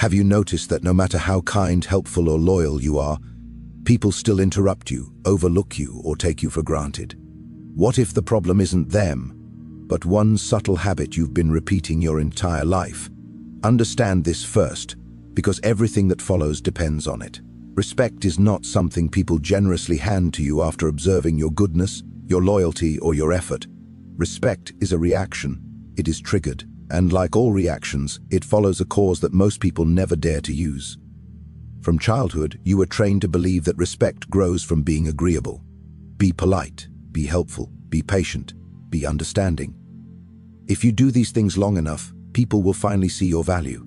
Have you noticed that no matter how kind, helpful, or loyal you are, people still interrupt you, overlook you, or take you for granted? What if the problem isn't them, but one subtle habit you've been repeating your entire life? Understand this first, because everything that follows depends on it. Respect is not something people generously hand to you after observing your goodness, your loyalty, or your effort. Respect is a reaction. It is triggered, and like all reactions, it follows a cause that most people never dare to use. From childhood, you were trained to believe that respect grows from being agreeable. Be polite, be helpful, be patient, be understanding. If you do these things long enough, people will finally see your value.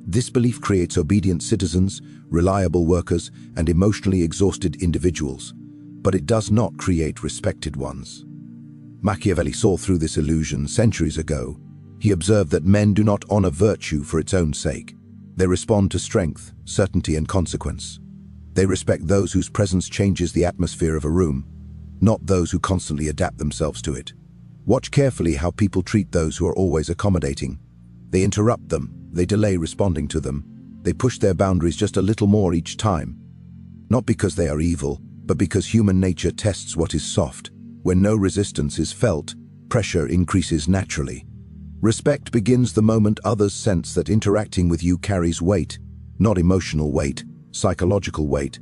This belief creates obedient citizens, reliable workers, and emotionally exhausted individuals, but it does not create respected ones. Machiavelli saw through this illusion centuries ago. He observed that men do not honor virtue for its own sake. They respond to strength, certainty, and consequence. They respect those whose presence changes the atmosphere of a room, not those who constantly adapt themselves to it. Watch carefully how people treat those who are always accommodating. They interrupt them, they delay responding to them, they push their boundaries just a little more each time. Not because they are evil, but because human nature tests what is soft. When no resistance is felt, pressure increases naturally. Respect begins the moment others sense that interacting with you carries weight, not emotional weight, psychological weight.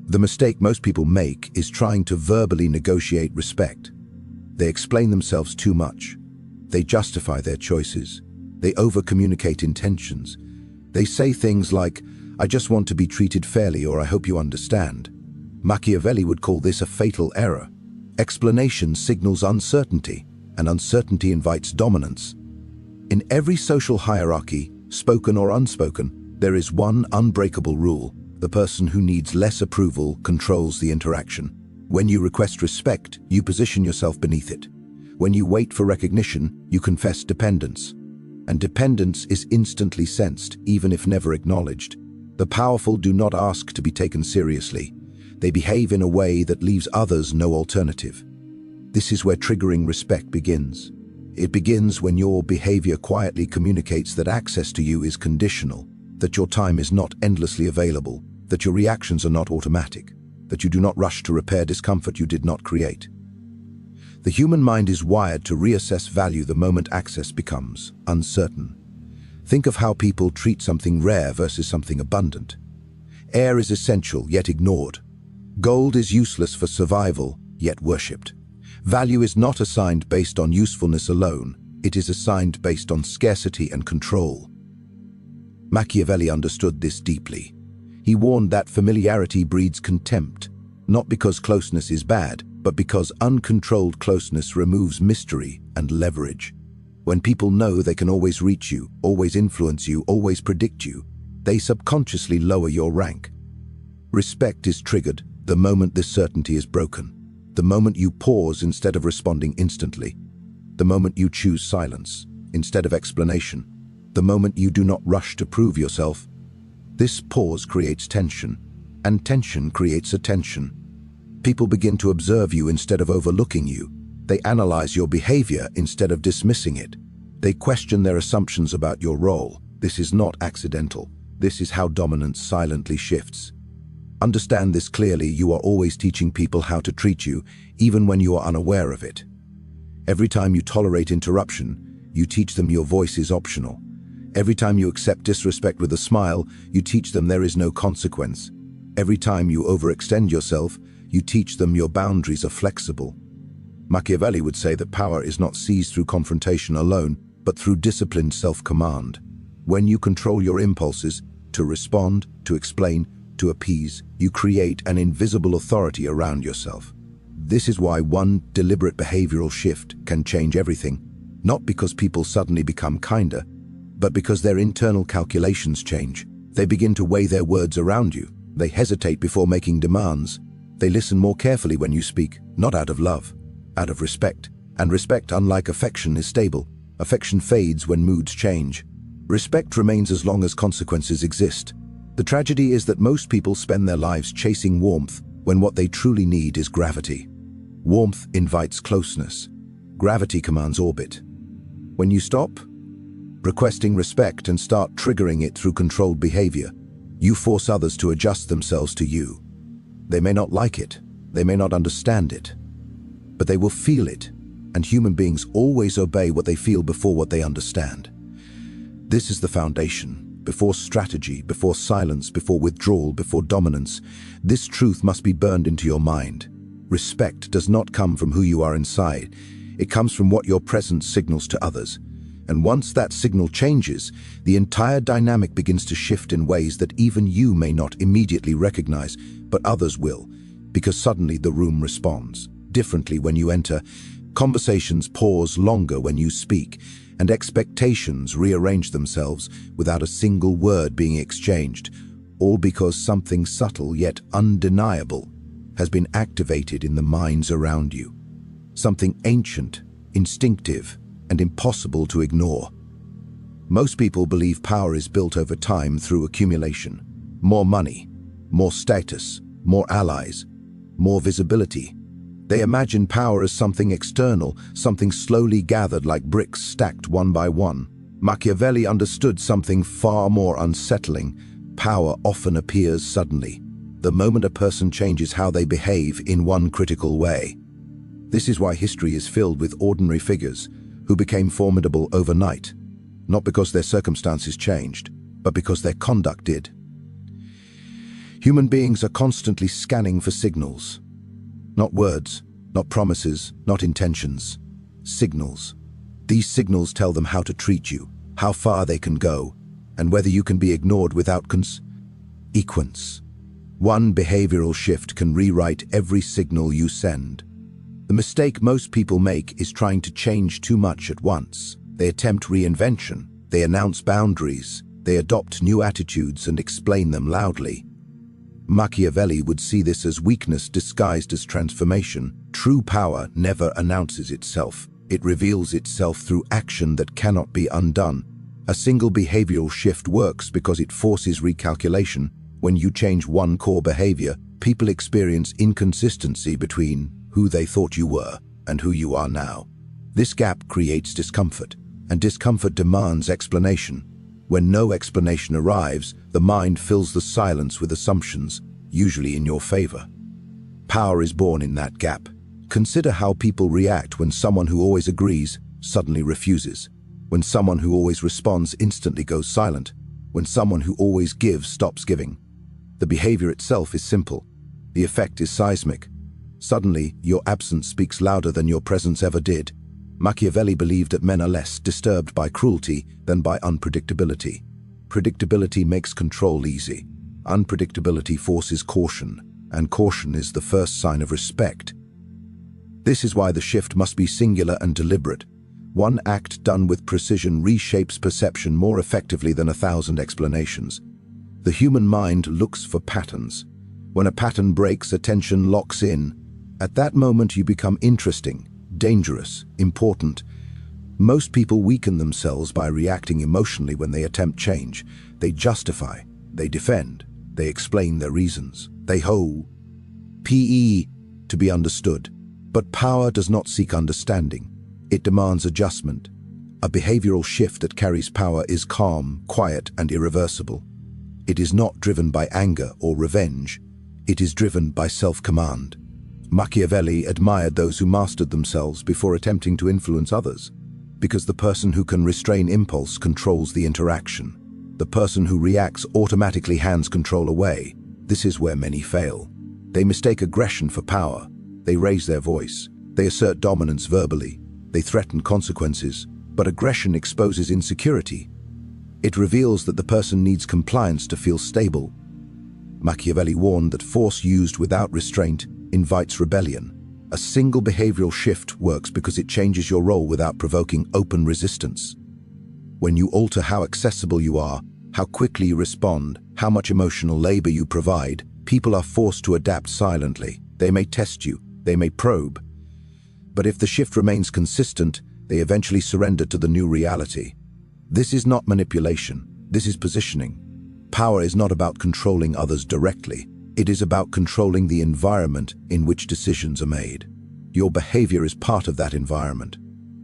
The mistake most people make is trying to verbally negotiate respect. They explain themselves too much. They justify their choices. They over-communicate intentions. They say things like, "I just want to be treated fairly," or "I hope you understand." Machiavelli would call this a fatal error. Explanation signals uncertainty, and uncertainty invites dominance. In every social hierarchy, spoken or unspoken, there is one unbreakable rule: the person who needs less approval controls the interaction. When you request respect, you position yourself beneath it. When you wait for recognition, you confess dependence. And dependence is instantly sensed, even if never acknowledged. The powerful do not ask to be taken seriously. They behave in a way that leaves others no alternative. This is where triggering respect begins. It begins when your behavior quietly communicates that access to you is conditional, that your time is not endlessly available, that your reactions are not automatic, that you do not rush to repair discomfort you did not create. The human mind is wired to reassess value the moment access becomes uncertain. Think of how people treat something rare versus something abundant. Air is essential, yet ignored. Gold is useless for survival, yet worshipped. Value is not assigned based on usefulness alone. It is assigned based on scarcity and control. Machiavelli understood this deeply. He warned that familiarity breeds contempt, not because closeness is bad, but because uncontrolled closeness removes mystery and leverage. When people know they can always reach you, always influence you, always predict you, they subconsciously lower your rank. Respect is triggered the moment this certainty is broken, the moment you pause instead of responding instantly, the moment you choose silence instead of explanation, the moment you do not rush to prove yourself. This pause creates tension, and tension creates attention. People begin to observe you instead of overlooking you. They analyze your behavior instead of dismissing it. They question their assumptions about your role. This is not accidental. This is how dominance silently shifts. Understand this clearly. You are always teaching people how to treat you, even when you are unaware of it. Every time you tolerate interruption, you teach them your voice is optional. Every time you accept disrespect with a smile, you teach them there is no consequence. Every time you overextend yourself, you teach them your boundaries are flexible. Machiavelli would say that power is not seized through confrontation alone, but through disciplined self-command. When you control your impulses, to respond, to explain, to appease, you create an invisible authority around yourself. This is why one deliberate behavioral shift can change everything, not because people suddenly become kinder, but because their internal calculations change. They begin to weigh their words around you. They hesitate before making demands. They listen more carefully when you speak, not out of love, out of respect. And respect, unlike affection, is stable. Affection fades when moods change. Respect remains as long as consequences exist. The tragedy is that most people spend their lives chasing warmth when what they truly need is gravity. Warmth invites closeness. Gravity commands orbit. When you stop, requesting respect and start triggering it through controlled behavior. You force others to adjust themselves to you. They may not like it, they may not understand it, but they will feel it, and human beings always obey what they feel before what they understand. This is the foundation. Before strategy, before silence, before withdrawal, before dominance, this truth must be burned into your mind. Respect does not come from who you are inside. It comes from what your presence signals to others. And once that signal changes, the entire dynamic begins to shift in ways that even you may not immediately recognize, but others will, because suddenly the room responds differently when you enter. Conversations pause longer when you speak, and expectations rearrange themselves without a single word being exchanged, all because something subtle yet undeniable has been activated in the minds around you. Something ancient, instinctive, and impossible to ignore. Most people believe power is built over time through accumulation. More money, more status, more allies, more visibility. They imagine power as something external, something slowly gathered like bricks stacked one by one. Machiavelli understood something far more unsettling. Power often appears suddenly, the moment a person changes how they behave in one critical way. This is why history is filled with ordinary figures who became formidable overnight, not because their circumstances changed, but because their conduct did. Human beings are constantly scanning for signals. Not words, not promises, not intentions. Signals. These signals tell them how to treat you, how far they can go, and whether you can be ignored without consequence. One behavioral shift can rewrite every signal you send. The mistake most people make is trying to change too much at once. They attempt reinvention, they announce boundaries, they adopt new attitudes and explain them loudly. Machiavelli would see this as weakness disguised as transformation. True power never announces itself. It reveals itself through action that cannot be undone. A single behavioral shift works because it forces recalculation. When you change one core behavior, people experience inconsistency between who they thought you were and who you are now. This gap creates discomfort, and discomfort demands explanation. When no explanation arrives, the mind fills the silence with assumptions, usually in your favor. Power is born in that gap. Consider how people react when someone who always agrees suddenly refuses, when someone who always responds instantly goes silent, when someone who always gives stops giving. The behavior itself is simple. The effect is seismic. Suddenly, your absence speaks louder than your presence ever did. Machiavelli believed that men are less disturbed by cruelty than by unpredictability. Predictability makes control easy. Unpredictability forces caution, and caution is the first sign of respect. This is why the shift must be singular and deliberate. One act done with precision reshapes perception more effectively than 1,000 explanations. The human mind looks for patterns. When a pattern breaks, attention locks in. At that moment, you become interesting, dangerous, important. Most people weaken themselves by reacting emotionally when they attempt change. They justify, they defend, they explain their reasons. They hope to be understood. But power does not seek understanding. It demands adjustment. A behavioral shift that carries power is calm, quiet, and irreversible. It is not driven by anger or revenge. It is driven by self-command. Machiavelli admired those who mastered themselves before attempting to influence others, because the person who can restrain impulse controls the interaction. The person who reacts automatically hands control away. This is where many fail. They mistake aggression for power. They raise their voice. They assert dominance verbally. They threaten consequences. But aggression exposes insecurity. It reveals that the person needs compliance to feel stable. Machiavelli warned that force used without restraint invites rebellion. A single behavioral shift works because it changes your role without provoking open resistance. When you alter how accessible you are, how quickly you respond, how much emotional labor you provide, people are forced to adapt silently. They may test you, they may probe. But if the shift remains consistent, they eventually surrender to the new reality. This is not manipulation, this is positioning. Power is not about controlling others directly. It is about controlling the environment in which decisions are made. Your behavior is part of that environment.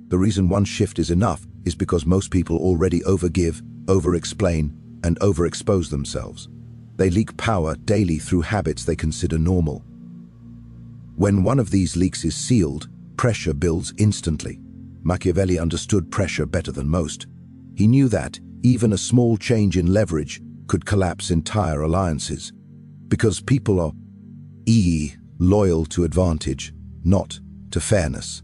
The reason one shift is enough is because most people already overgive, over-explain, and overexpose themselves. They leak power daily through habits they consider normal. When one of these leaks is sealed, pressure builds instantly. Machiavelli understood pressure better than most. He knew that even a small change in leverage could collapse entire alliances, because people are loyal to advantage, not to fairness.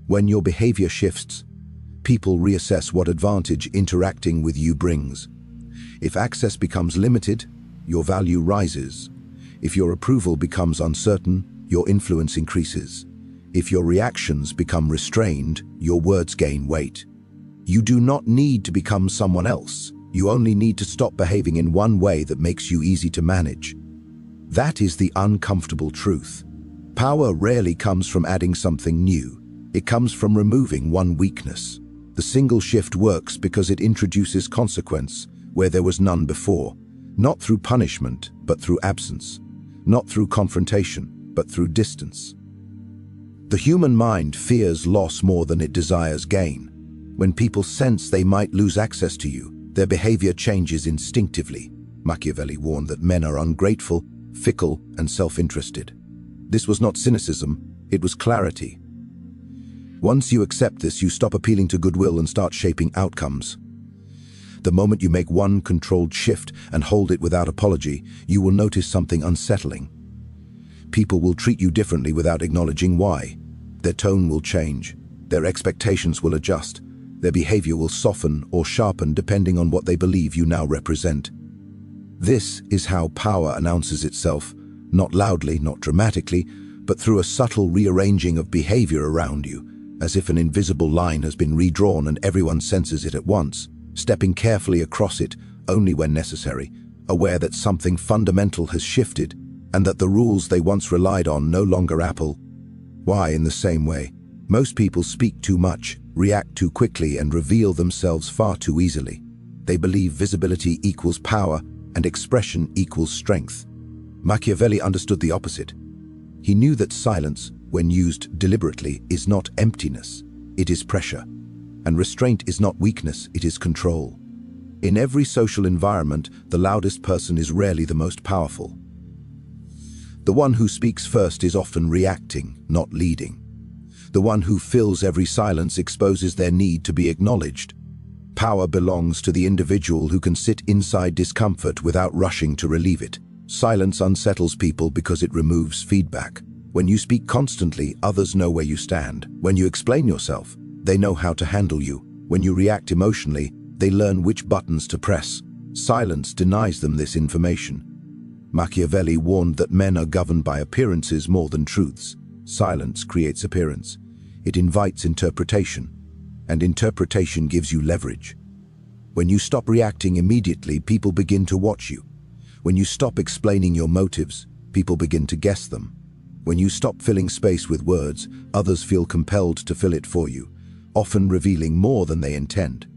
When your behavior shifts, people reassess what advantage interacting with you brings. If access becomes limited, your value rises. If your approval becomes uncertain, your influence increases. If your reactions become restrained, your words gain weight. You do not need to become someone else. You only need to stop behaving in one way that makes you easy to manage. That is the uncomfortable truth. Power rarely comes from adding something new. It comes from removing one weakness. The single shift works because it introduces consequence where there was none before, not through punishment, but through absence, not through confrontation, but through distance. The human mind fears loss more than it desires gain. When people sense they might lose access to you, their behavior changes instinctively. Machiavelli warned that men are ungrateful, fickle, and self-interested. This was not cynicism, it was clarity. Once you accept this, you stop appealing to goodwill and start shaping outcomes. The moment you make one controlled shift and hold it without apology, you will notice something unsettling. People will treat you differently without acknowledging why. Their tone will change, their expectations will adjust, their behavior will soften or sharpen depending on what they believe you now represent. This is how power announces itself, not loudly, not dramatically, but through a subtle rearranging of behavior around you, as if an invisible line has been redrawn and everyone senses it at once, stepping carefully across it only when necessary, aware that something fundamental has shifted and that the rules they once relied on no longer apply. Why, in the same way, most people speak too much, react too quickly, and reveal themselves far too easily. They believe visibility equals power and expression equals strength. Machiavelli understood the opposite. He knew that silence, when used deliberately, is not emptiness, it is pressure. And restraint is not weakness, it is control. In every social environment, the loudest person is rarely the most powerful. The one who speaks first is often reacting, not leading. The one who fills every silence exposes their need to be acknowledged. Power belongs to the individual who can sit inside discomfort without rushing to relieve it. Silence unsettles people because it removes feedback. When you speak constantly, others know where you stand. When you explain yourself, they know how to handle you. When you react emotionally, they learn which buttons to press. Silence denies them this information. Machiavelli warned that men are governed by appearances more than truths. Silence creates appearance. It invites interpretation, and interpretation gives you leverage. When you stop reacting immediately, people begin to watch you. When you stop explaining your motives, people begin to guess them. When you stop filling space with words, others feel compelled to fill it for you, often revealing more than they intend.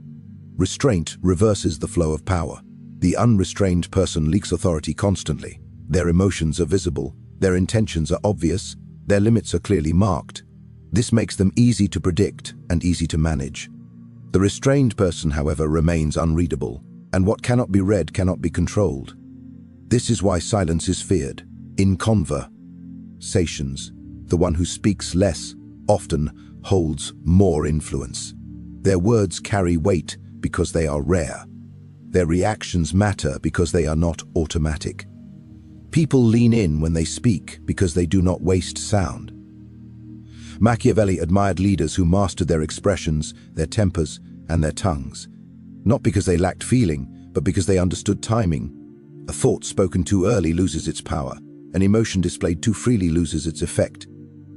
Restraint reverses the flow of power. The unrestrained person leaks authority constantly. Their emotions are visible, their intentions are obvious, their limits are clearly marked. This makes them easy to predict and easy to manage. The restrained person, however, remains unreadable, and what cannot be read cannot be controlled. This is why silence is feared. In conversations, the one who speaks less often holds more influence. Their words carry weight because they are rare. Their reactions matter because they are not automatic. People lean in when they speak because they do not waste sound. Machiavelli admired leaders who mastered their expressions, their tempers, and their tongues, not because they lacked feeling, but because they understood timing. A thought spoken too early loses its power. An emotion displayed too freely loses its effect.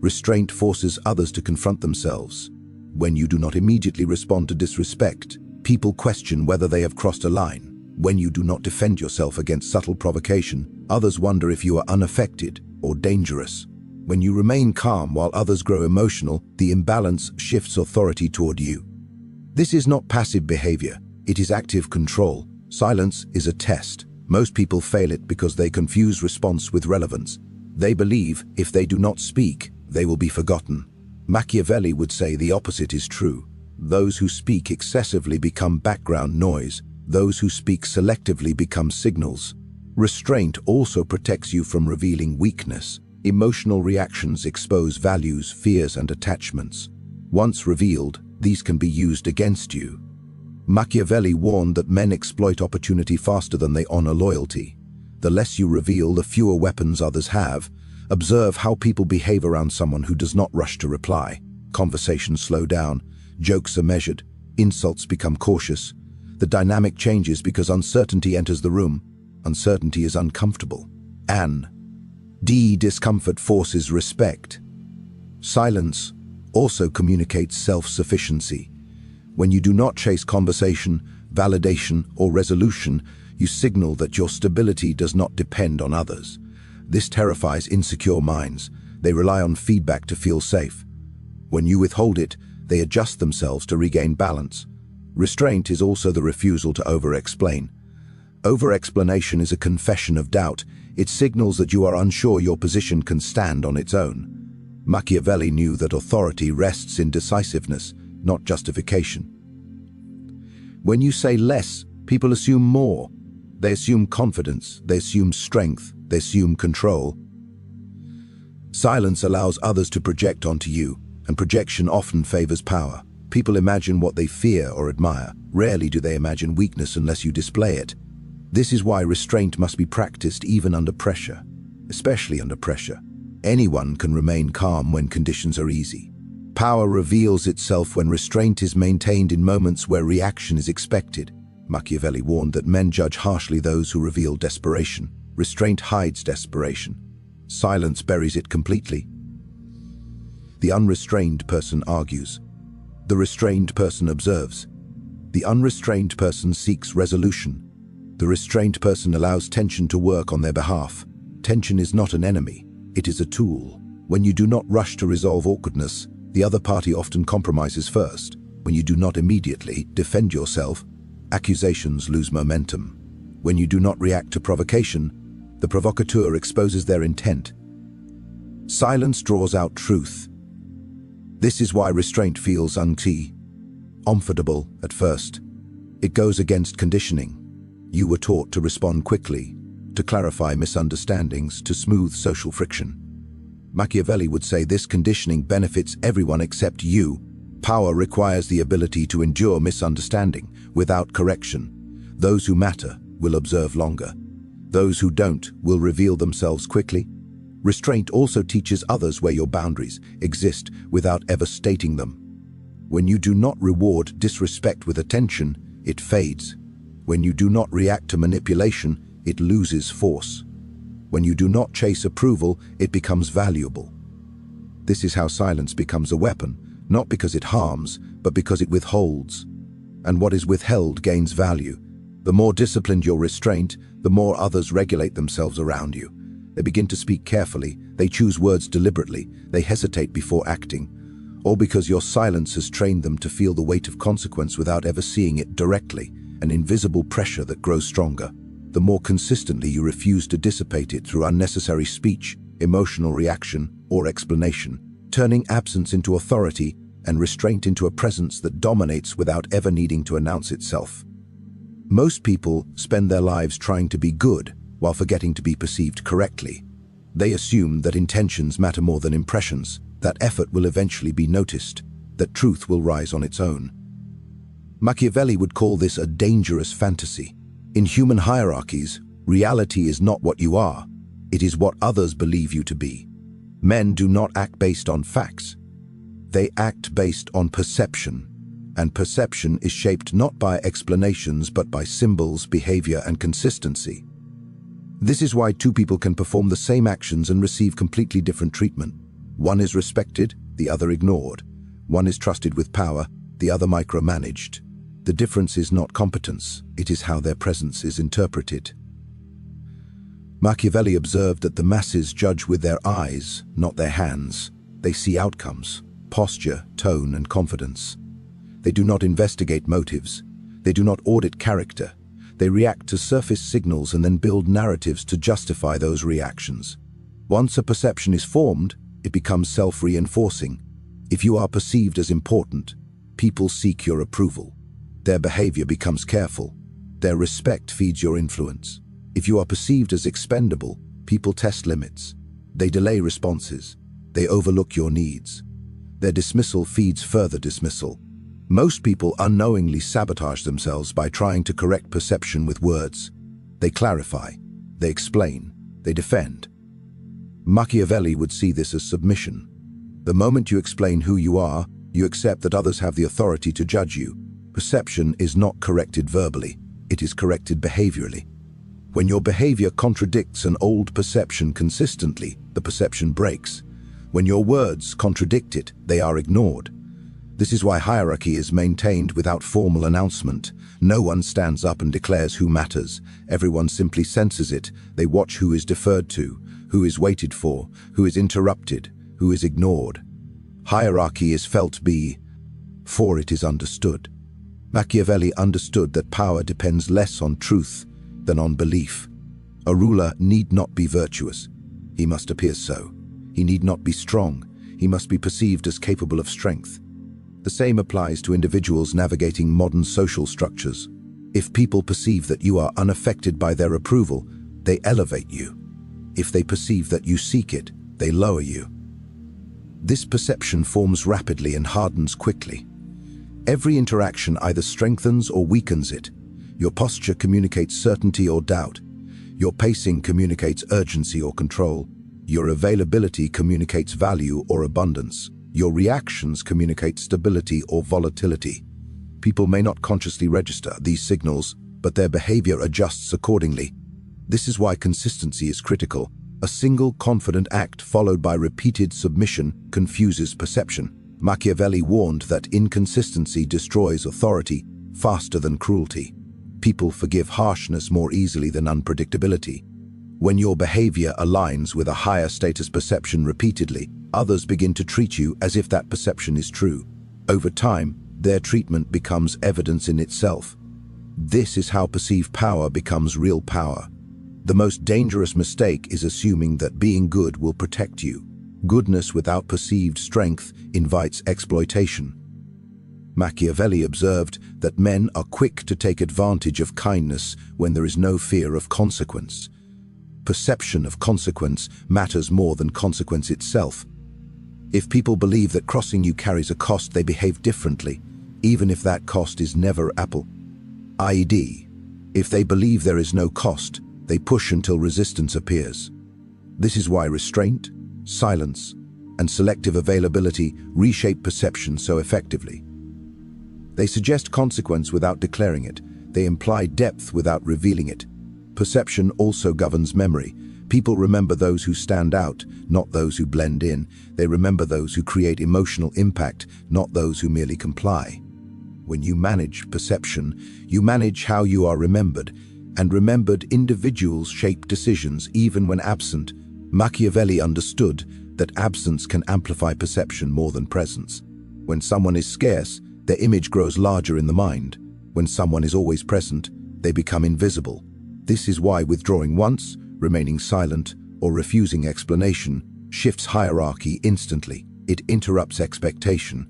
Restraint forces others to confront themselves. When you do not immediately respond to disrespect, people question whether they have crossed a line. When you do not defend yourself against subtle provocation, others wonder if you are unaffected or dangerous. When you remain calm while others grow emotional, the imbalance shifts authority toward you. This is not passive behavior, it is active control. Silence is a test. Most people fail it because they confuse response with relevance. They believe if they do not speak, they will be forgotten. Machiavelli would say the opposite is true. Those who speak excessively become background noise. Those who speak selectively become signals. Restraint also protects you from revealing weakness. Emotional reactions expose values, fears, and attachments. Once revealed, these can be used against you. Machiavelli warned that men exploit opportunity faster than they honor loyalty. The less you reveal, the fewer weapons others have. Observe how people behave around someone who does not rush to reply. Conversations slow down, jokes are measured, insults become cautious. The dynamic changes because uncertainty enters the room. Uncertainty is uncomfortable. Discomfort forces respect. Silence also communicates self-sufficiency. When you do not chase conversation, validation, or resolution, you signal that your stability does not depend on others. This terrifies insecure minds. They rely on feedback to feel safe. When you withhold it, they adjust themselves to regain balance. Restraint is also the refusal to over-explain. Over-explanation is a confession of doubt. It signals that you are unsure your position can stand on its own. Machiavelli knew that authority rests in decisiveness, not justification. When you say less, people assume more. They assume confidence, they assume strength, they assume control. Silence allows others to project onto you, and projection often favors power. People imagine what they fear or admire. Rarely do they imagine weakness unless you display it. This is why restraint must be practiced even under pressure, especially under pressure. Anyone can remain calm when conditions are easy. Power reveals itself when restraint is maintained in moments where reaction is expected. Machiavelli warned that men judge harshly those who reveal desperation. Restraint hides desperation. Silence buries it completely. The unrestrained person argues. The restrained person observes. The unrestrained person seeks resolution. The restrained person allows tension to work on their behalf. Tension is not an enemy, it is a tool. When you do not rush to resolve awkwardness, the other party often compromises first. When you do not immediately defend yourself, accusations lose momentum. When you do not react to provocation, the provocateur exposes their intent. Silence draws out truth. This is why restraint feels uncomfortable at first. It goes against conditioning. You were taught to respond quickly, to clarify misunderstandings, to smooth social friction. Machiavelli would say this conditioning benefits everyone except you. Power requires the ability to endure misunderstanding without correction. Those who matter will observe longer. Those who don't will reveal themselves quickly. Restraint also teaches others where your boundaries exist without ever stating them. When you do not reward disrespect with attention, it fades. When you do not react to manipulation, it loses force. When you do not chase approval, it becomes valuable. This is how silence becomes a weapon, not because it harms, but because it withholds. And what is withheld gains value. The more disciplined your restraint, the more others regulate themselves around you. They begin to speak carefully, they choose words deliberately, they hesitate before acting. All because your silence has trained them to feel the weight of consequence without ever seeing it directly. An invisible pressure that grows stronger. The more consistently you refuse to dissipate it through unnecessary speech, emotional reaction, or explanation, turning absence into authority and restraint into a presence that dominates without ever needing to announce itself. Most people spend their lives trying to be good while forgetting to be perceived correctly. They assume that intentions matter more than impressions, that effort will eventually be noticed, that truth will rise on its own. Machiavelli would call this a dangerous fantasy. In human hierarchies, reality is not what you are, it is what others believe you to be. Men do not act based on facts. They act based on perception, and perception is shaped not by explanations but by symbols, behavior, and consistency. This is why two people can perform the same actions and receive completely different treatment. One is respected, the other ignored. One is trusted with power, the other micromanaged. The difference is not competence, it is how their presence is interpreted. Machiavelli observed that the masses judge with their eyes, not their hands. They see outcomes, posture, tone, and confidence. They do not investigate motives. They do not audit character. They react to surface signals and then build narratives to justify those reactions. Once a perception is formed, it becomes self-reinforcing. If you are perceived as important, people seek your approval. Their behavior becomes careful. Their respect feeds your influence. If you are perceived as expendable, people test limits. They delay responses. They overlook your needs. Their dismissal feeds further dismissal. Most people unknowingly sabotage themselves by trying to correct perception with words. They clarify, they explain, they defend. Machiavelli would see this as submission. The moment you explain who you are, you accept that others have the authority to judge you. Perception is not corrected verbally, it is corrected behaviorally. When your behavior contradicts an old perception consistently, the perception breaks. When your words contradict it, they are ignored. This is why hierarchy is maintained without formal announcement. No one stands up and declares who matters. Everyone simply senses it. They watch who is deferred to, who is waited for, who is interrupted, who is ignored. Hierarchy is felt for it is understood. Machiavelli understood that power depends less on truth than on belief. A ruler need not be virtuous. He must appear so. He need not be strong. He must be perceived as capable of strength. The same applies to individuals navigating modern social structures. If people perceive that you are unaffected by their approval, they elevate you. If they perceive that you seek it, they lower you. This perception forms rapidly and hardens quickly. Every interaction either strengthens or weakens it. Your posture communicates certainty or doubt. Your pacing communicates urgency or control. Your availability communicates value or abundance. Your reactions communicate stability or volatility. People may not consciously register these signals, but their behavior adjusts accordingly. This is why consistency is critical. A single confident act followed by repeated submission confuses perception. Machiavelli warned that inconsistency destroys authority faster than cruelty. People forgive harshness more easily than unpredictability. When your behavior aligns with a higher status perception repeatedly, others begin to treat you as if that perception is true. Over time, their treatment becomes evidence in itself. This is how perceived power becomes real power. The most dangerous mistake is assuming that being good will protect you. Goodness without perceived strength invites exploitation. Machiavelli observed that men are quick to take advantage of kindness when there is no fear of consequence. Perception of consequence matters more than consequence itself. If people believe that crossing you carries a cost, they behave differently, even if that cost is never Apple. i.e., if they believe there is no cost, they push until resistance appears. This is why restraint, silence, and selective availability reshape perception so effectively. They suggest consequence without declaring it. They imply depth without revealing it. Perception also governs memory. People remember those who stand out, not those who blend in. They remember those who create emotional impact, not those who merely comply. When you manage perception, you manage how you are remembered, and remembered individuals shape decisions even when absent. Machiavelli understood that absence can amplify perception more than presence. When someone is scarce, their image grows larger in the mind. When someone is always present, they become invisible. This is why withdrawing once, remaining silent, or refusing explanation shifts hierarchy instantly. It interrupts expectation,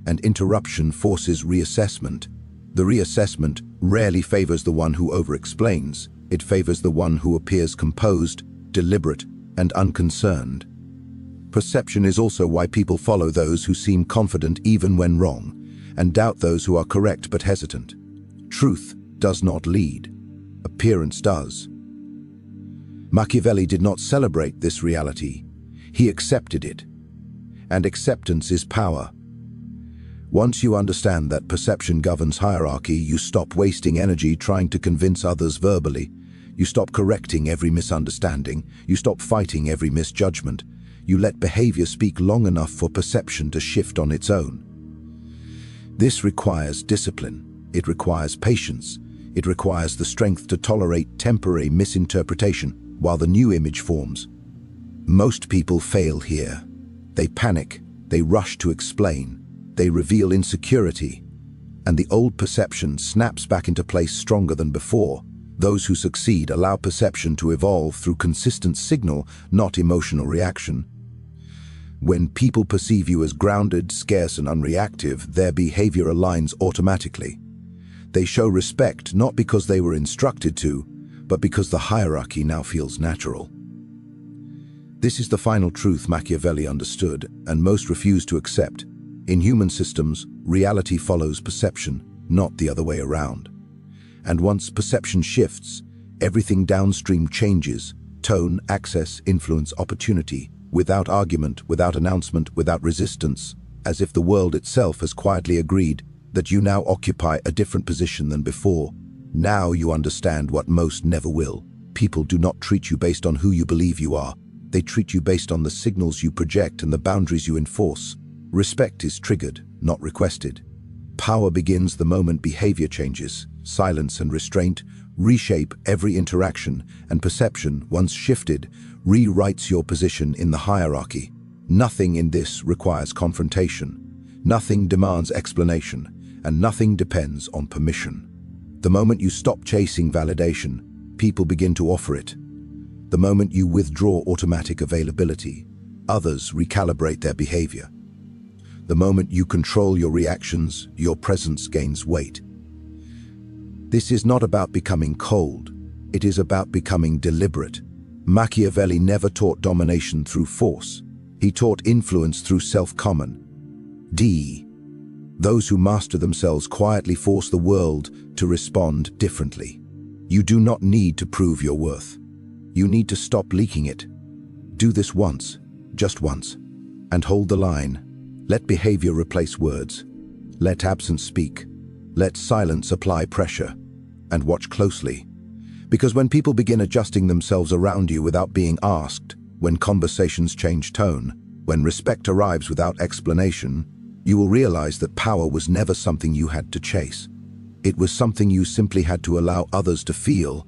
and interruption forces reassessment. The reassessment rarely favors the one who over-explains. It favors the one who appears composed, deliberate, and unconcerned. Perception is also why people follow those who seem confident even when wrong, and doubt those who are correct but hesitant. Truth does not lead. Appearance does. Machiavelli did not celebrate this reality. He accepted it. And acceptance is power. Once you understand that perception governs hierarchy, you stop wasting energy trying to convince others verbally. You stop correcting every misunderstanding. You stop fighting every misjudgment. You let behavior speak long enough for perception to shift on its own. This requires discipline. It requires patience. It requires the strength to tolerate temporary misinterpretation while the new image forms. Most people fail here. They panic. They rush to explain. They reveal insecurity, and the old perception snaps back into place stronger than before. Those who succeed allow perception to evolve through consistent signal, not emotional reaction. When people perceive you as grounded, scarce, and unreactive, their behavior aligns automatically. They show respect not because they were instructed to, but because the hierarchy now feels natural. This is the final truth Machiavelli understood, and most refuse to accept. In human systems, reality follows perception, not the other way around. And once perception shifts, everything downstream changes: tone, access, influence, opportunity, without argument, without announcement, without resistance, as if the world itself has quietly agreed that you now occupy a different position than before. Now you understand what most never will. People do not treat you based on who you believe you are. They treat you based on the signals you project and the boundaries you enforce. Respect is triggered, not requested. Power begins the moment behavior changes. Silence and restraint reshape every interaction, and perception, once shifted, rewrites your position in the hierarchy. Nothing in this requires confrontation. Nothing demands explanation, and nothing depends on permission. The moment you stop chasing validation, people begin to offer it. The moment you withdraw automatic availability, others recalibrate their behavior. The moment you control your reactions, your presence gains weight. This is not about becoming cold. It is about becoming deliberate. Machiavelli never taught domination through force. He taught influence through self-command. Those who master themselves quietly force the world to respond differently. You do not need to prove your worth. You need to stop leaking it. Do this once, just once, and hold the line. Let behavior replace words. Let absence speak. Let silence apply pressure. And watch closely. Because when people begin adjusting themselves around you without being asked, when conversations change tone, when respect arrives without explanation, you will realize that power was never something you had to chase. It was something you simply had to allow others to feel